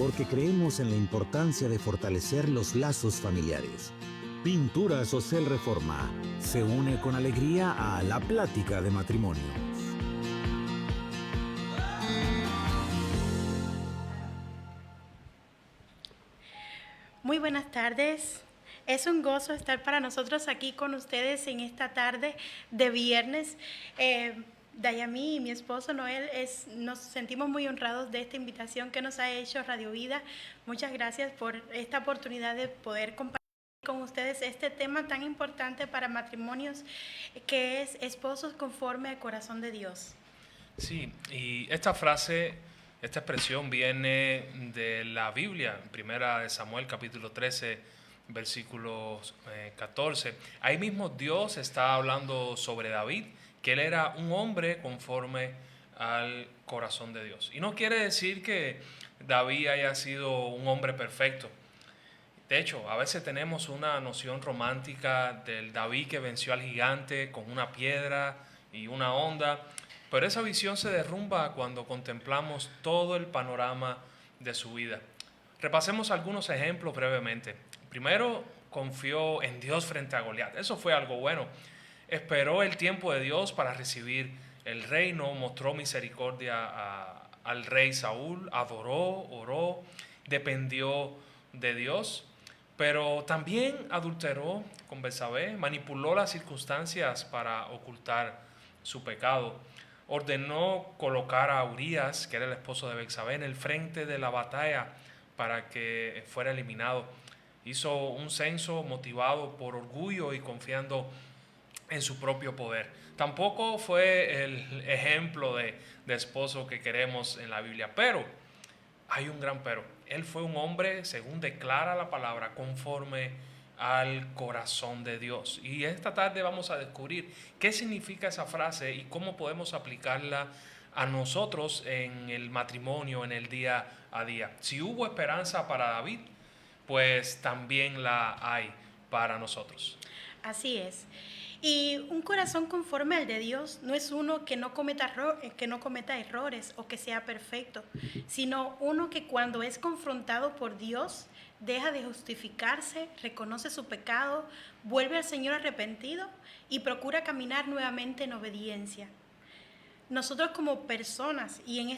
porque creemos en la importancia de fortalecer los lazos familiares. Pinturas Ocel Reforma se une con alegría a la plática de matrimonio. Muy buenas tardes. Es un gozo estar para nosotros aquí con ustedes en esta tarde de viernes. Dayami y mi esposo Noel nos sentimos muy honrados de esta invitación que nos ha hecho Radio Vida. Muchas gracias por esta oportunidad de poder compartir con ustedes este tema tan importante para matrimonios, que es esposos conforme al corazón de Dios. Sí, y esta frase, esta expresión viene de la Biblia, en Primera de Samuel capítulo 13, versículo 14. Ahí mismo Dios está hablando sobre David, que él era un hombre conforme al corazón de Dios. Y no quiere decir que David haya sido un hombre perfecto. De hecho, a veces tenemos una noción romántica del David que venció al gigante con una piedra y una honda, pero esa visión se derrumba cuando contemplamos todo el panorama de su vida. Repasemos algunos ejemplos brevemente. Primero, confió en Dios frente a Goliat. Eso fue algo bueno. Esperó el tiempo de Dios para recibir el reino, mostró misericordia al rey Saúl, adoró, oró, dependió de Dios, pero también adulteró con Betsabé, manipuló las circunstancias para ocultar su pecado. Ordenó colocar a Urías, que era el esposo de Betsabé, en el frente de la batalla para que fuera eliminado. Hizo un censo motivado por orgullo y confiando en su propio poder. Tampoco fue el ejemplo de esposo que queremos en la Biblia, pero hay un gran pero. Él fue un hombre, según declara la palabra, conforme al corazón de Dios. Y esta tarde vamos a descubrir qué significa esa frase y cómo podemos aplicarla a nosotros en el matrimonio, en el día a día. Si hubo esperanza para David, pues también la hay para nosotros. Así es. Y un corazón conforme al de Dios no es uno que no cometa errores o que sea perfecto, sino uno que cuando es confrontado por Dios deja de justificarse, reconoce su pecado, vuelve al Señor arrepentido y procura caminar nuevamente en obediencia. Nosotros como personas y en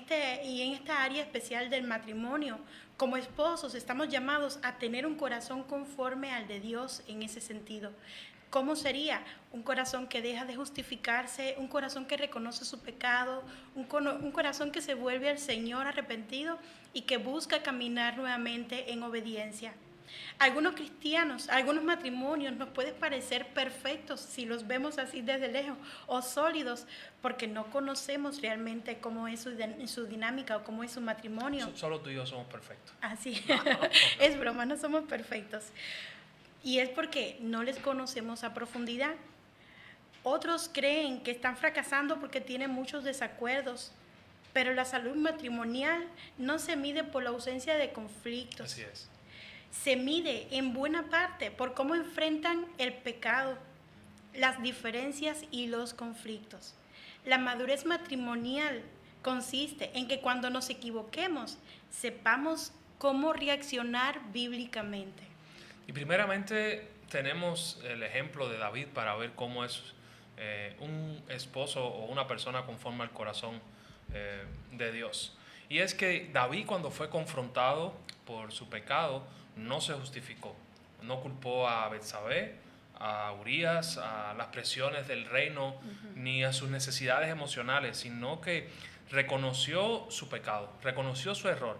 esta área especial del matrimonio, como esposos, estamos llamados a tener un corazón conforme al de Dios en ese sentido. ¿Cómo sería? Un corazón que deja de justificarse, un corazón que reconoce su pecado, un corazón que se vuelve al Señor arrepentido y que busca caminar nuevamente en obediencia. Algunos cristianos, algunos matrimonios nos pueden parecer perfectos si los vemos así desde lejos, o sólidos, porque no conocemos realmente cómo es su dinámica o cómo es su matrimonio. Solo tú y yo somos perfectos. Así, es broma, no somos perfectos. Y es porque no les conocemos a profundidad. Otros creen que están fracasando porque tienen muchos desacuerdos, pero la salud matrimonial no se mide por la ausencia de conflictos. Así es. Se mide en buena parte por cómo enfrentan el pecado, las diferencias y los conflictos. La madurez matrimonial consiste en que cuando nos equivoquemos, sepamos cómo reaccionar bíblicamente. Y primeramente tenemos el ejemplo de David para ver cómo es un esposo o una persona conforme al corazón de Dios. Y es que David, cuando fue confrontado por su pecado, no se justificó. No culpó a Betsabé, a Urías, a las presiones del reino, ni a sus necesidades emocionales, sino que reconoció su pecado, reconoció su error.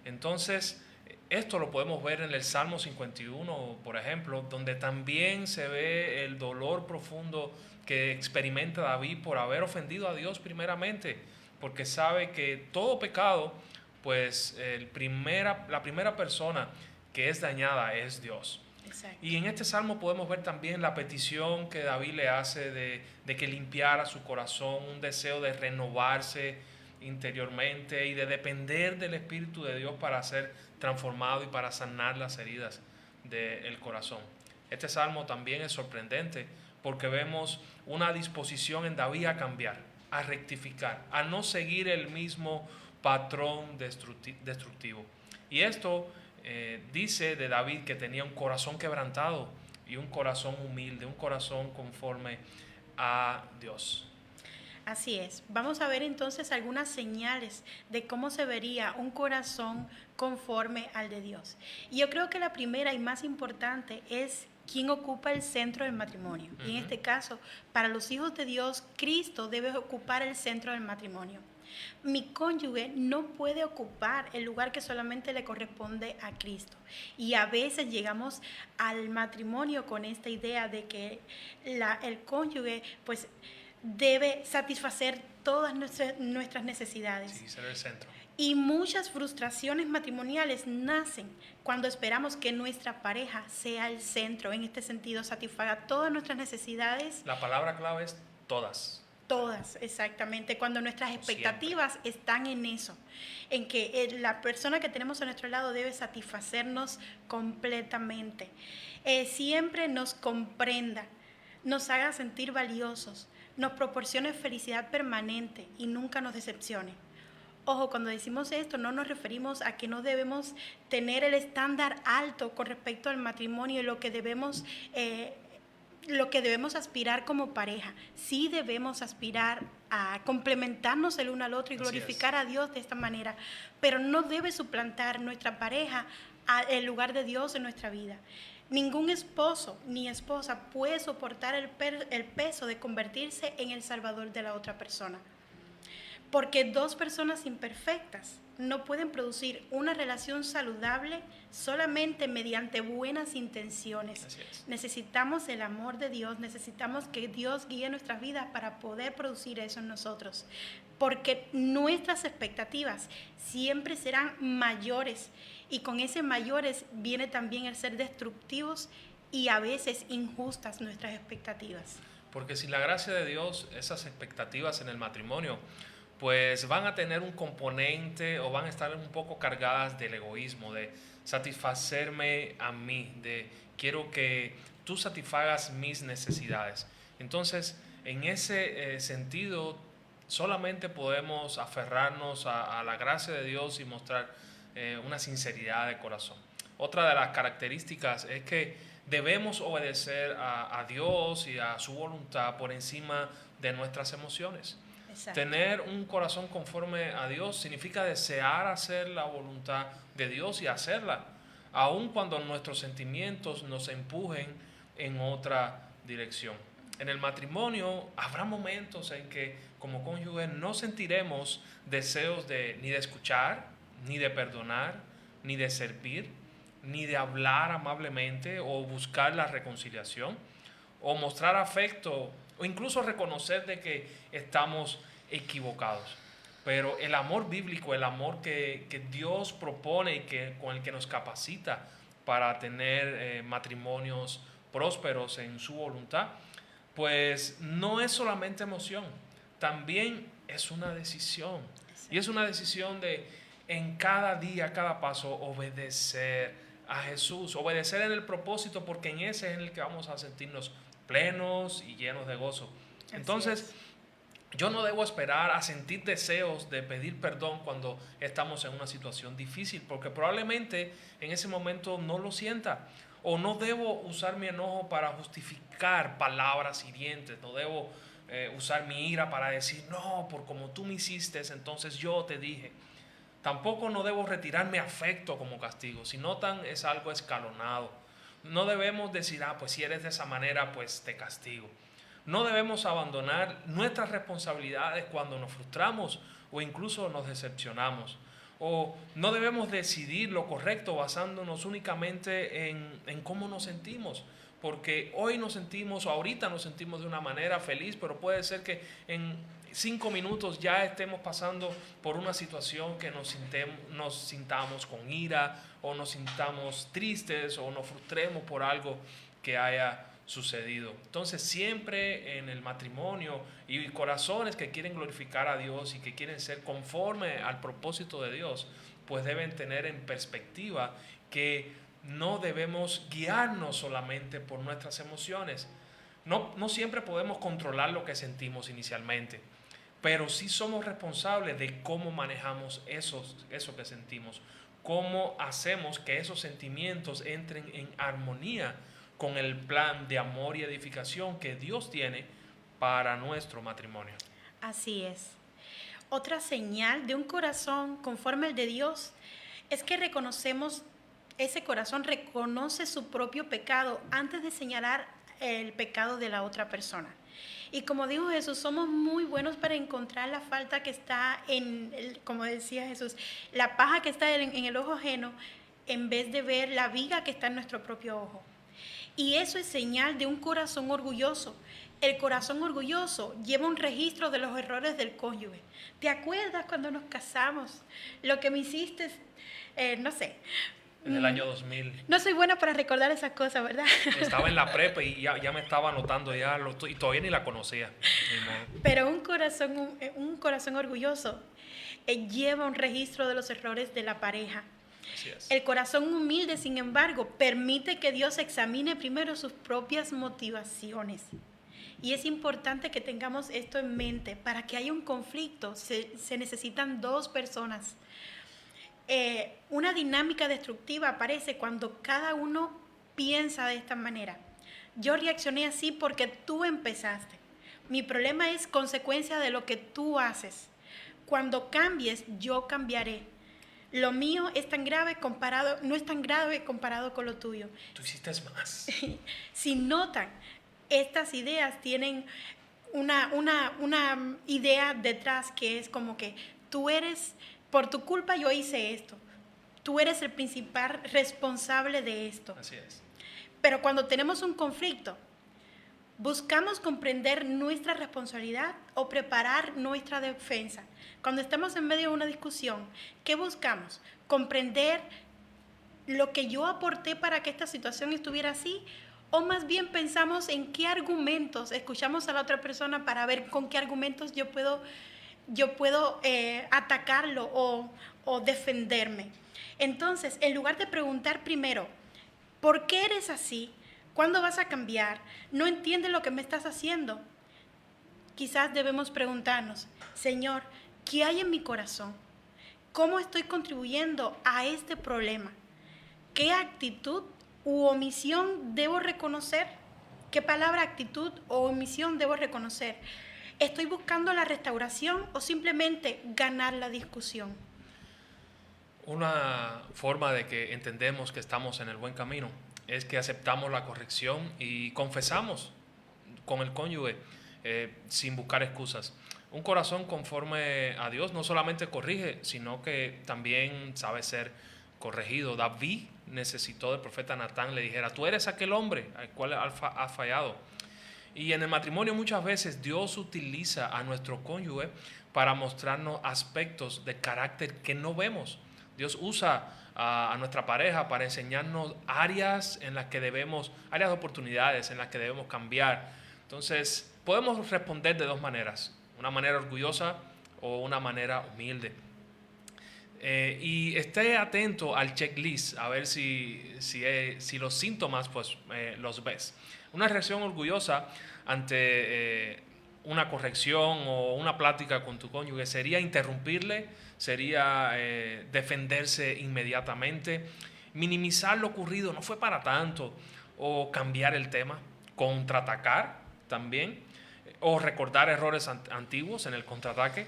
Entonces, esto lo podemos ver en el Salmo 51, por ejemplo, donde también se ve el dolor profundo que experimenta David por haber ofendido a Dios primeramente, porque sabe que todo pecado, pues la primera persona que es dañada es Dios. Exacto. Y en este salmo podemos ver también la petición que David le hace de que limpiara su corazón, un deseo de renovarse interiormente y de depender del Espíritu de Dios para ser transformado y para sanar las heridas del corazón. Este salmo también es sorprendente porque vemos una disposición en David a cambiar, a rectificar, a no seguir el mismo patrón destructivo. Y esto dice de David que tenía un corazón quebrantado y un corazón humilde, un corazón conforme a Dios. Así es. Vamos a ver entonces algunas señales de cómo se vería un corazón conforme al de Dios. Y yo creo que la primera y más importante es quién ocupa el centro del matrimonio. Y en este caso, para los hijos de Dios, Cristo debe ocupar el centro del matrimonio. Mi cónyuge no puede ocupar el lugar que solamente le corresponde a Cristo. Y a veces llegamos al matrimonio con esta idea de que el cónyuge pues debe satisfacer todas nuestras necesidades. Sí, ser el centro. Y muchas frustraciones matrimoniales nacen cuando esperamos que nuestra pareja sea el centro, en este sentido, satisfaga todas nuestras necesidades. La palabra clave es todas. Todas, exactamente, cuando nuestras expectativas están en eso, en que la persona que tenemos a nuestro lado debe satisfacernos completamente. Siempre nos comprenda, nos haga sentir valiosos, nos proporcione felicidad permanente y nunca nos decepcione. Ojo, cuando decimos esto no nos referimos a que no debemos tener el estándar alto con respecto al matrimonio y lo que debemos aspirar como pareja. Sí debemos aspirar a complementarnos el uno al otro y glorificar a Dios de esta manera, pero no debe suplantar nuestra pareja el lugar de Dios en nuestra vida. Ningún esposo ni esposa puede soportar el peso de convertirse en el salvador de la otra persona. Porque dos personas imperfectas no pueden producir una relación saludable solamente mediante buenas intenciones. Así es. Necesitamos el amor de Dios, necesitamos que Dios guíe nuestras vidas para poder producir eso en nosotros. Porque nuestras expectativas siempre serán mayores y con ese mayores viene también el ser destructivos y a veces injustas nuestras expectativas. Porque sin la gracia de Dios, esas expectativas en el matrimonio pues van a tener un componente o van a estar un poco cargadas del egoísmo, de satisfacerme a mí, de quiero que tú satisfagas mis necesidades. Entonces, en ese sentido, solamente podemos aferrarnos a la gracia de Dios y mostrar una sinceridad de corazón. Otra de las características es que debemos obedecer a Dios y a su voluntad por encima de nuestras emociones. Exacto. Tener un corazón conforme a Dios significa desear hacer la voluntad de Dios y hacerla, aun cuando nuestros sentimientos nos empujen en otra dirección. En el matrimonio habrá momentos en que como cónyuges no sentiremos deseos ni de escuchar, ni de perdonar, ni de servir, ni de hablar amablemente o buscar la reconciliación, o mostrar afecto, o incluso reconocer de que estamos equivocados. Pero el amor bíblico, el amor que Dios propone y con el que nos capacita para tener matrimonios prósperos en su voluntad, pues no es solamente emoción, también es una decisión. Y es una decisión de en cada día, cada paso, obedecer a Jesús, obedecer en el propósito, porque en ese es en el que vamos a sentirnos plenos y llenos de gozo. Entonces, yo no debo esperar a sentir deseos de pedir perdón cuando estamos en una situación difícil, porque probablemente en ese momento no lo sienta. O no debo usar mi enojo para justificar palabras hirientes. No debo usar mi ira para decir, no, por como tú me hiciste, entonces yo te dije. Tampoco no debo retirar mi afecto como castigo. Si notan, es algo escalonado. No debemos decir, pues si eres de esa manera, pues te castigo. No debemos abandonar nuestras responsabilidades cuando nos frustramos o incluso nos decepcionamos. O no debemos decidir lo correcto basándonos únicamente en cómo nos sentimos. Porque hoy nos sentimos o ahorita nos sentimos de una manera feliz, pero puede ser que en 5 minutos ya estemos pasando por una situación que nos sintamos con ira o nos sintamos tristes o nos frustremos por algo que haya sucedido. Entonces siempre en el matrimonio y corazones que quieren glorificar a Dios y que quieren ser conforme al propósito de Dios, pues deben tener en perspectiva que no debemos guiarnos solamente por nuestras emociones. No siempre podemos controlar lo que sentimos inicialmente, pero sí somos responsables de cómo manejamos eso que sentimos, cómo hacemos que esos sentimientos entren en armonía con el plan de amor y edificación que Dios tiene para nuestro matrimonio. Así es. Otra señal de un corazón conforme al de Dios es que ese corazón reconoce su propio pecado antes de señalar el pecado de la otra persona. Y como dijo Jesús, somos muy buenos para encontrar la falta que está como decía Jesús, la paja que está en el ojo ajeno, en vez de ver la viga que está en nuestro propio ojo. Y eso es señal de un corazón orgulloso. El corazón orgulloso lleva un registro de los errores del cónyuge. ¿Te acuerdas cuando nos casamos? Lo que me hiciste, no sé. En el año 2000. No soy buena para recordar esas cosas, ¿verdad? Estaba en la prepa y ya me estaba anotando y todavía ni la conocía. Pero un corazón orgulloso lleva un registro de los errores de la pareja. Así es. El corazón humilde, sin embargo, permite que Dios examine primero sus propias motivaciones. Y es importante que tengamos esto en mente. Para que haya un conflicto, se necesitan dos personas. Una dinámica destructiva aparece cuando cada uno piensa de esta manera. Yo reaccioné así porque tú empezaste. Mi problema es consecuencia de lo que tú haces. Cuando cambies, yo cambiaré. Lo mío no es tan grave comparado con lo tuyo. Tú hiciste más. Si notan, estas ideas tienen una idea detrás que es como que tú eres, por tu culpa yo hice esto. Tú eres el principal responsable de esto. Así es. Pero cuando tenemos un conflicto, buscamos comprender nuestra responsabilidad o preparar nuestra defensa. Cuando estamos en medio de una discusión, ¿qué buscamos? Comprender lo que yo aporté para que esta situación estuviera así, o más bien pensamos en qué argumentos, escuchamos a la otra persona para ver con qué argumentos yo puedo atacarlo o defenderme. Entonces, en lugar de preguntar primero, ¿por qué eres así? ¿Cuándo vas a cambiar? ¿No entiendes lo que me estás haciendo? Quizás debemos preguntarnos, Señor, ¿qué hay en mi corazón? ¿Cómo estoy contribuyendo a este problema? ¿Qué actitud u omisión debo reconocer? ¿Qué palabra, actitud o omisión debo reconocer? ¿Estoy buscando la restauración o simplemente ganar la discusión? Una forma de que entendemos que estamos en el buen camino es que aceptamos la corrección y confesamos con el cónyuge sin buscar excusas. Un corazón conforme a Dios no solamente corrige, sino que también sabe ser corregido. David necesitó del profeta Natán le dijera, tú eres aquel hombre al cual ha fallado. Y en el matrimonio muchas veces Dios utiliza a nuestro cónyuge para mostrarnos aspectos de carácter que no vemos. Dios usa a nuestra pareja para enseñarnos áreas en las que áreas de oportunidades en las que debemos cambiar. Entonces, podemos responder de dos maneras, una manera orgullosa o una manera humilde. Y esté atento al checklist, a ver si los síntomas pues, los ves. Una reacción orgullosa ante una corrección o una plática con tu cónyuge sería interrumpirle, sería defenderse inmediatamente, minimizar lo ocurrido, no fue para tanto, o cambiar el tema, contraatacar también, o recordar errores antiguos en el contraataque,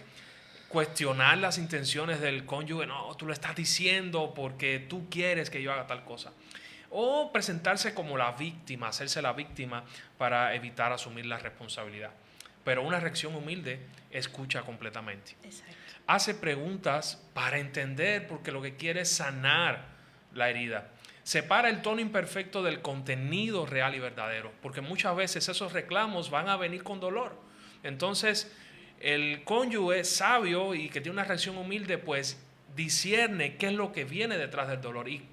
cuestionar las intenciones del cónyuge, no, tú lo estás diciendo porque tú quieres que yo haga tal cosa. O presentarse como la víctima, hacerse la víctima para evitar asumir la responsabilidad. Pero una reacción humilde escucha completamente. Exacto. Hace preguntas para entender porque lo que quiere es sanar la herida. Separa el tono imperfecto del contenido real y verdadero, porque muchas veces esos reclamos van a venir con dolor. Entonces, el cónyuge sabio y que tiene una reacción humilde, pues discierne qué es lo que viene detrás del dolor y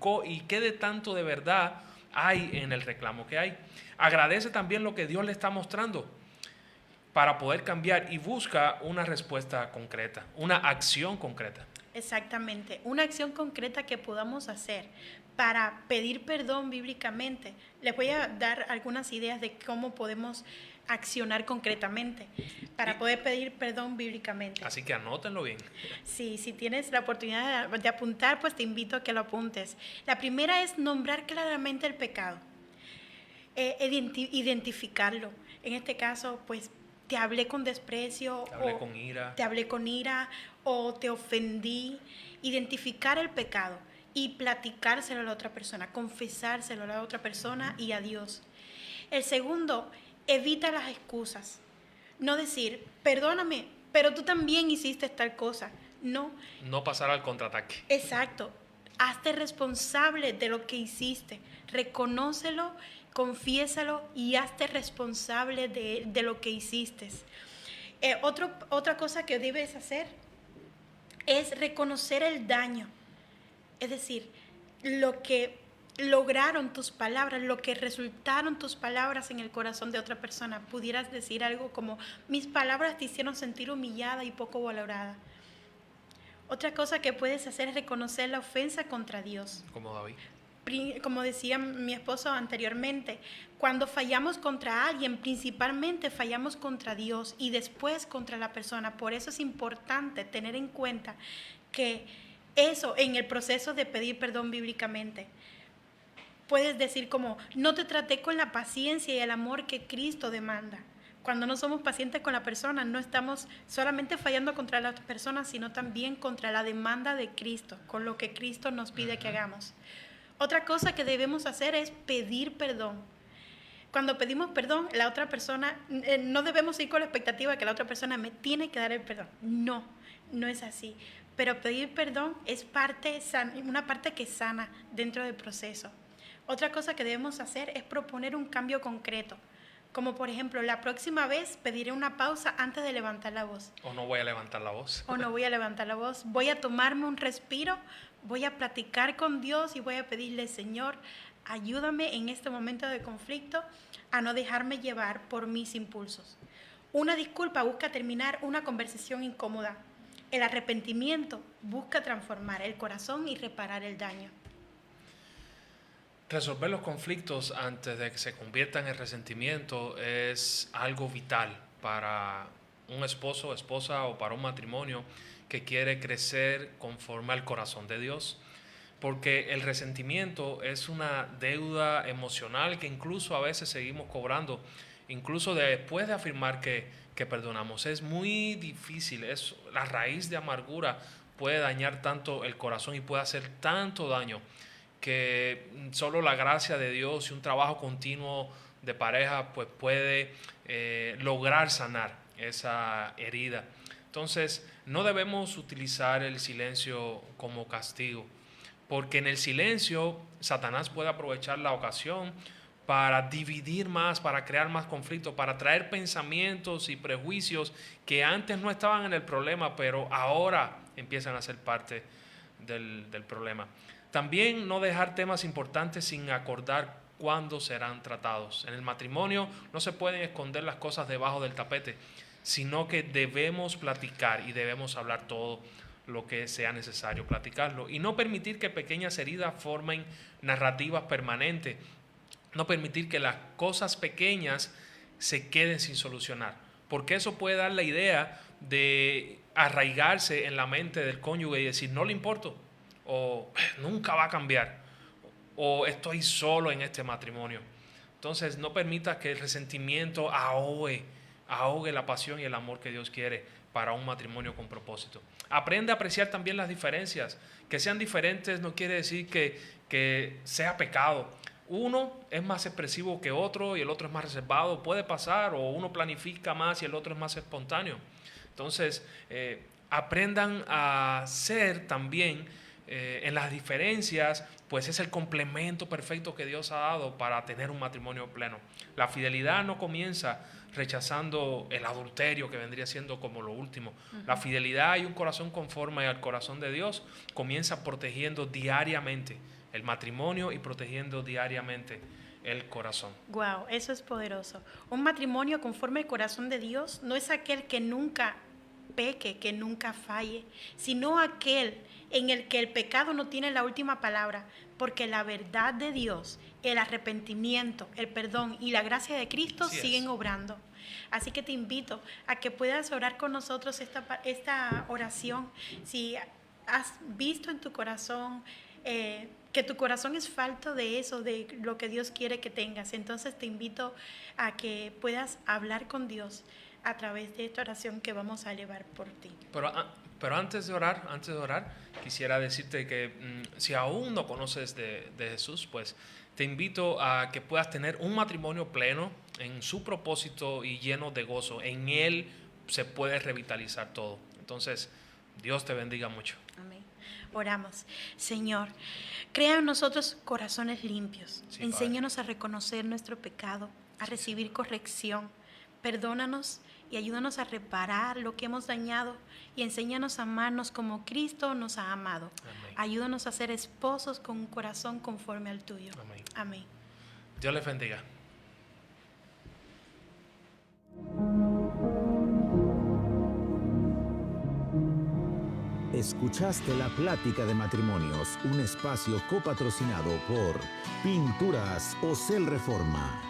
qué de tanto de verdad hay en el reclamo que hay. Agradece también lo que Dios le está mostrando para poder cambiar y busca una respuesta concreta, una acción concreta. Exactamente, una acción concreta que podamos hacer para pedir perdón bíblicamente. Les voy a dar algunas ideas de cómo podemos accionar concretamente para poder pedir perdón bíblicamente. Así que anótenlo bien. Sí, si tienes la oportunidad de apuntar, pues te invito a que lo apuntes. La primera es nombrar claramente el pecado, identificarlo. En este caso, pues te hablé con desprecio, te hablé con ira o te ofendí. Identificar el pecado y platicárselo a la otra persona, confesárselo a la otra persona y a Dios. El segundo, evita las excusas. No decir, perdóname, pero tú también hiciste tal cosa. No. No pasar al contraataque. Exacto. Hazte responsable de lo que hiciste. Reconócelo, confiésalo y hazte responsable de lo que hiciste. Otra cosa que debes hacer es reconocer el daño. Es decir, lo que lograron tus palabras, lo que resultaron tus palabras en el corazón de otra persona. Pudieras decir algo como, mis palabras te hicieron sentir humillada y poco valorada. Otra cosa que puedes hacer es reconocer la ofensa contra Dios. Como David. Como decía mi esposo anteriormente, cuando fallamos contra alguien, principalmente fallamos contra Dios y después contra la persona. Por eso es importante tener en cuenta que eso en el proceso de pedir perdón bíblicamente. Puedes decir como, no te traté con la paciencia y el amor que Cristo demanda. Cuando no somos pacientes con la persona, no estamos solamente fallando contra la persona, sino también contra la demanda de Cristo, con lo que Cristo nos pide que hagamos. Otra cosa que debemos hacer es pedir perdón. Cuando pedimos perdón, la otra persona, no debemos ir con la expectativa de que la otra persona me tiene que dar el perdón. No, no es así. Pero pedir perdón es una parte que sana dentro del proceso. Otra cosa que debemos hacer es proponer un cambio concreto. Como por ejemplo, la próxima vez pediré una pausa antes de levantar la voz. O no voy a levantar la voz. O no voy a levantar la voz. Voy a tomarme un respiro, voy a platicar con Dios y voy a pedirle, Señor, ayúdame en este momento de conflicto a no dejarme llevar por mis impulsos. Una disculpa busca terminar una conversación incómoda. El arrepentimiento busca transformar el corazón y reparar el daño. Resolver los conflictos antes de que se conviertan en resentimiento es algo vital para un esposo, esposa o para un matrimonio que quiere crecer conforme al corazón de Dios. Porque el resentimiento es una deuda emocional que incluso a veces seguimos cobrando, incluso después de afirmar que perdonamos. Es muy difícil, la raíz de amargura puede dañar tanto el corazón y puede hacer tanto daño que solo la gracia de Dios y un trabajo continuo de pareja pues puede lograr sanar esa herida. Entonces, no debemos utilizar el silencio como castigo, porque en el silencio Satanás puede aprovechar la ocasión para dividir más, para crear más conflictos, para traer pensamientos y prejuicios que antes no estaban en el problema, pero ahora empiezan a ser parte del problema. También no dejar temas importantes sin acordar cuándo serán tratados. En el matrimonio no se pueden esconder las cosas debajo del tapete, sino que debemos platicar y debemos hablar todo lo que sea necesario platicarlo. Y no permitir que pequeñas heridas formen narrativas permanentes. No permitir que las cosas pequeñas se queden sin solucionar, porque eso puede dar la idea de arraigarse en la mente del cónyuge y decir, no le importo, o nunca va a cambiar, o estoy solo en este matrimonio. Entonces no permita que el resentimiento ahogue la pasión y el amor que Dios quiere para un matrimonio con propósito. Aprende a apreciar también las diferencias. Que sean diferentes no quiere decir que sea pecado. Uno es más expresivo que otro y el otro es más reservado. Puede pasar, o uno planifica más y el otro es más espontáneo. Entonces, aprendan a ser también en las diferencias, pues es el complemento perfecto que Dios ha dado para tener un matrimonio pleno. La fidelidad no comienza rechazando el adulterio, que vendría siendo como lo último. La fidelidad y un corazón conforme al corazón de Dios comienza protegiendo diariamente el matrimonio y protegiendo diariamente el corazón. Wow, eso es poderoso. Un matrimonio conforme al corazón de Dios no es aquel que nunca peque, que nunca falle, sino aquel en el que el pecado no tiene la última palabra, porque la verdad de Dios, el arrepentimiento, el perdón y la gracia de Cristo Así es. siguen obrando. Así que te invito a que puedas orar con nosotros esta oración. Si has visto en tu corazón que tu corazón es falto de eso, de lo que Dios quiere que tengas, entonces te invito a que puedas hablar con Dios a través de esta oración que vamos a elevar por ti. Pero antes de orar, quisiera decirte que si aún no conoces de Jesús, pues te invito a que puedas tener un matrimonio pleno en su propósito y lleno de gozo. En Él se puede revitalizar todo. Entonces, Dios te bendiga mucho. Amén. Oramos. Señor, crea en nosotros corazones limpios. Sí, Enséñanos a reconocer nuestro pecado, a recibir corrección. Perdónanos y ayúdanos a reparar lo que hemos dañado y enséñanos a amarnos como Cristo nos ha amado. Amén. Ayúdanos a ser esposos con un corazón conforme al tuyo. Amén. Amén. Dios les bendiga. Escuchaste La Plática de Matrimonios, un espacio copatrocinado por Pinturas Ocel Reforma.